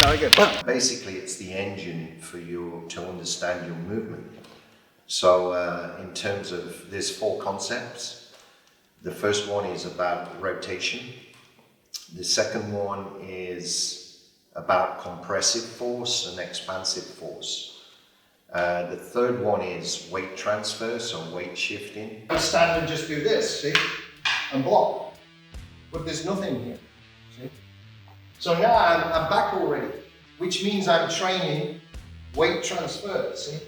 Very good. Basically, it's the engine for you to understand your movement. So in terms of, there's 4 concepts. The first one is about rotation. The second one is about compressive force and expansive force. The third one is weight transfer, so weight shifting. I stand and just do this, see, and block. But there's nothing here, see? So now I'm back already, which means I'm training weight transfer, see?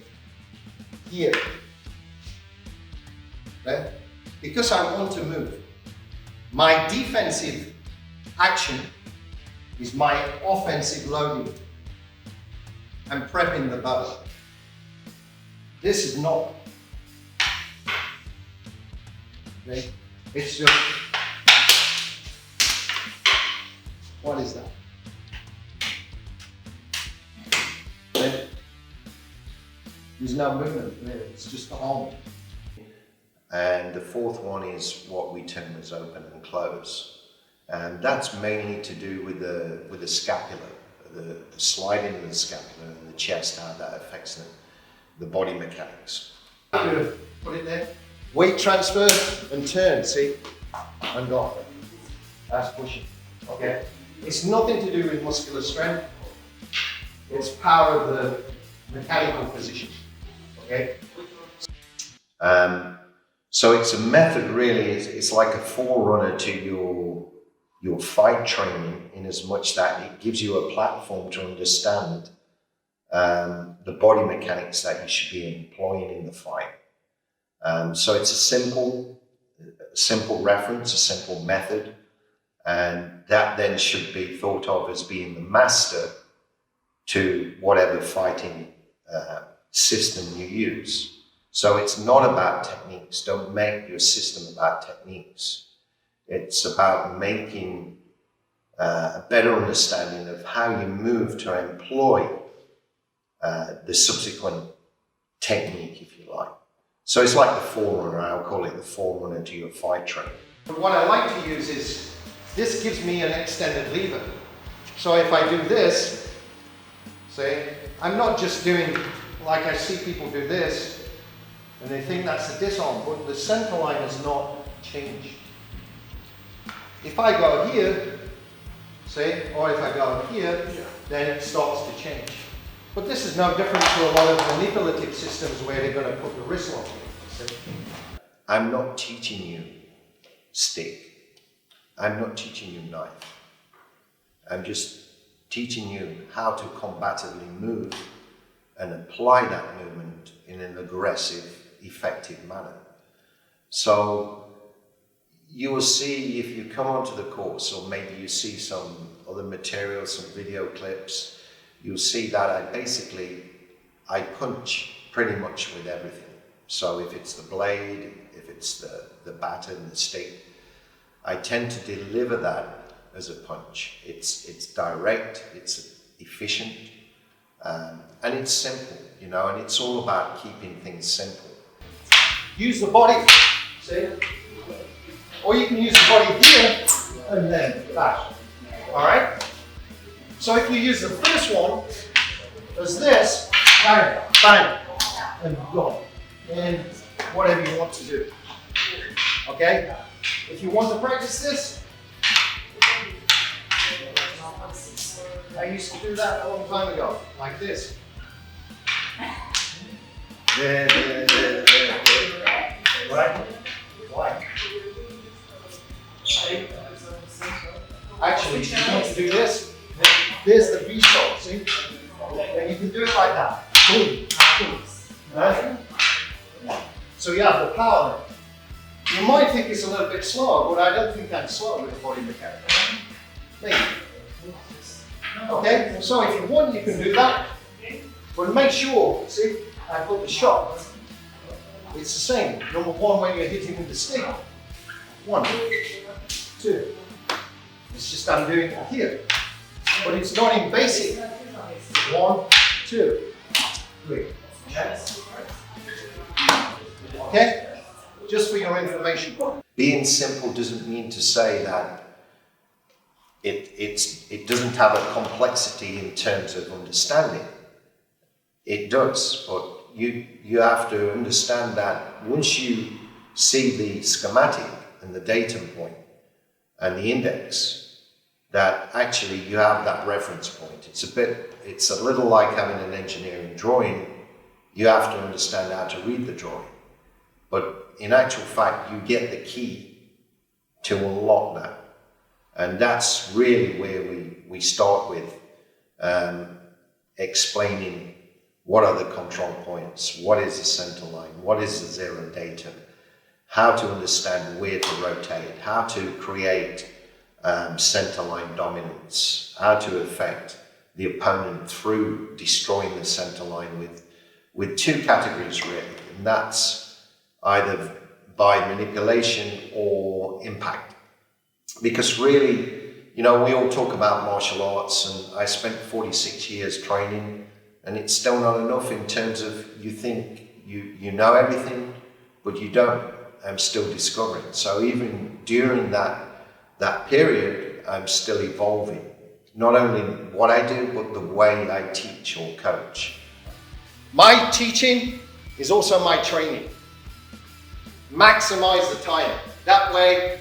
Here. Okay? Because I want to move. My defensive action is my offensive loading. I'm prepping the bow. This is not. Okay? It's just. What is that? Okay? There's no movement there, it's just a arm. And the fourth one is what we term as open and close. And that's mainly to do with the scapula, the sliding of the scapula and the chest, how that affects the body mechanics. Put it there. Weight transfer and turn, see? And off. That's pushing. Okay? It's nothing to do with muscular strength. It's power of the mechanical position. Okay? So it's a method really, it's like a forerunner to your fight training, in as much that it gives you a platform to understand the body mechanics that you should be employing in the fight. So it's a simple reference, a simple method, and that then should be thought of as being the master to whatever fighting system you use. So it's not about techniques. Don't make your system about techniques. It's about making a better understanding of how you move to employ the subsequent technique, if you like. So it's like the forerunner. I'll call it the forerunner to your fight training. What I like to use is, this gives me an extended lever. So if I do this, say, I'm not just doing like I see people do this, and they think that's a disarm, but the center line has not changed. If I go here, say, or if I go here, then it starts to change. But this is no different to a lot of manipulative systems where they're going to put the wrist on you. I'm not teaching you stick. I'm not teaching you knife. I'm just teaching you how to combatively move and apply that movement in an aggressive, effective manner. So you will see, if you come onto the course, or maybe you see some other material, some video clips, you'll see that I punch pretty much with everything. So if it's the blade, if it's the baton, the stick, I tend to deliver that as a punch. It's direct, it's efficient, and it's simple, you know, and it's all about keeping things simple. Use the body, see? Or you can use the body here and then back. All right? So if you use the first one as this, bang, bang, and go, and whatever you want to do. Okay? If you want to practice this, I used to do that a long time ago, like this. There. Right? Why? Actually, if you want to do this, there's the V-shot, see? And you can do it like that. Boom, boom. Right? So you have the power. You might think it's a little bit slower, but I don't think I'm slow with the body mechanics. Maybe. Okay, so if you want, you can do that. But make sure, see, I put the shot. It's the same. Number one, when you're hitting with the stick. 1, 2. It's just I'm doing it here. But it's not in basic. 1, 2, 3. Okay? Just for your information. Being simple doesn't mean to say that it doesn't have a complexity in terms of understanding. It does, but you have to understand that once you see the schematic and the datum point and the index, that actually you have that reference point. It's a little like having an engineering drawing. You have to understand how to read the drawing. But in actual fact, you get the key to unlock that. And that's really where we start with explaining what are the control points, what is the center line, what is the zero datum, how to understand where to rotate, how to create center line dominance, how to affect the opponent through destroying the center line with two categories really, and that's either by manipulation or impact. Because really, you know, we all talk about martial arts, and I spent 46 years training, and it's still not enough in terms of you think you know everything, but you don't. I'm still discovering. So even during that period, I'm still evolving. Not only what I do, but the way I teach or coach. My teaching is also my training. Maximize the time. That way,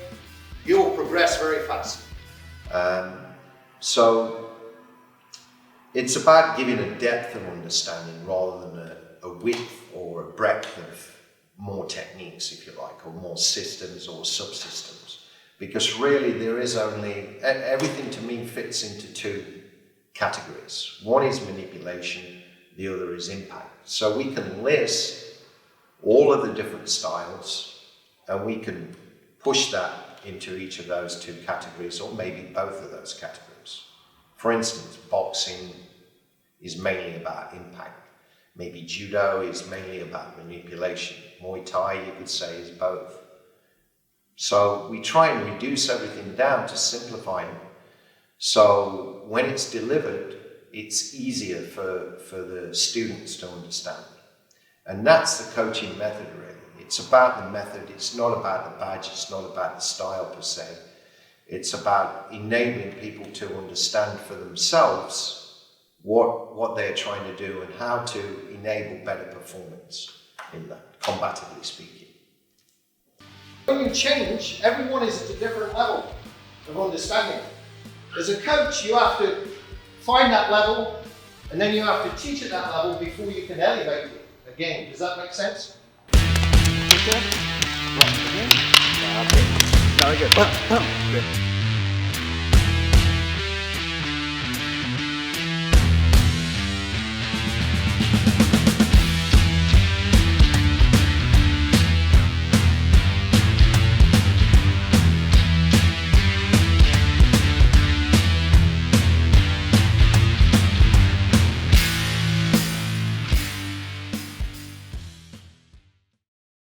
you will progress very fast. So it's about giving a depth of understanding rather than a width or a breadth of more techniques, if you like, or more systems or subsystems. Because really there is only, everything to me fits into two categories. One is manipulation, the other is impact. So we can list all of the different styles and we can push that into each of those two categories, or maybe both of those categories. For instance, boxing is mainly about impact. Maybe judo is mainly about manipulation. Muay Thai, you could say, is both. So we try and reduce everything down to simplify it. So when it's delivered, it's easier for the students to understand. And that's the coaching method, really. It's about the method. It's not about the badge. It's not about the style per se. It's about enabling people to understand for themselves what they're trying to do and how to enable better performance in that, combatively speaking. When you change, everyone is at a different level of understanding. As a coach, you have to find that level, and then you have to teach at that level before you can elevate it again. Does that make sense? Right, again. Very good.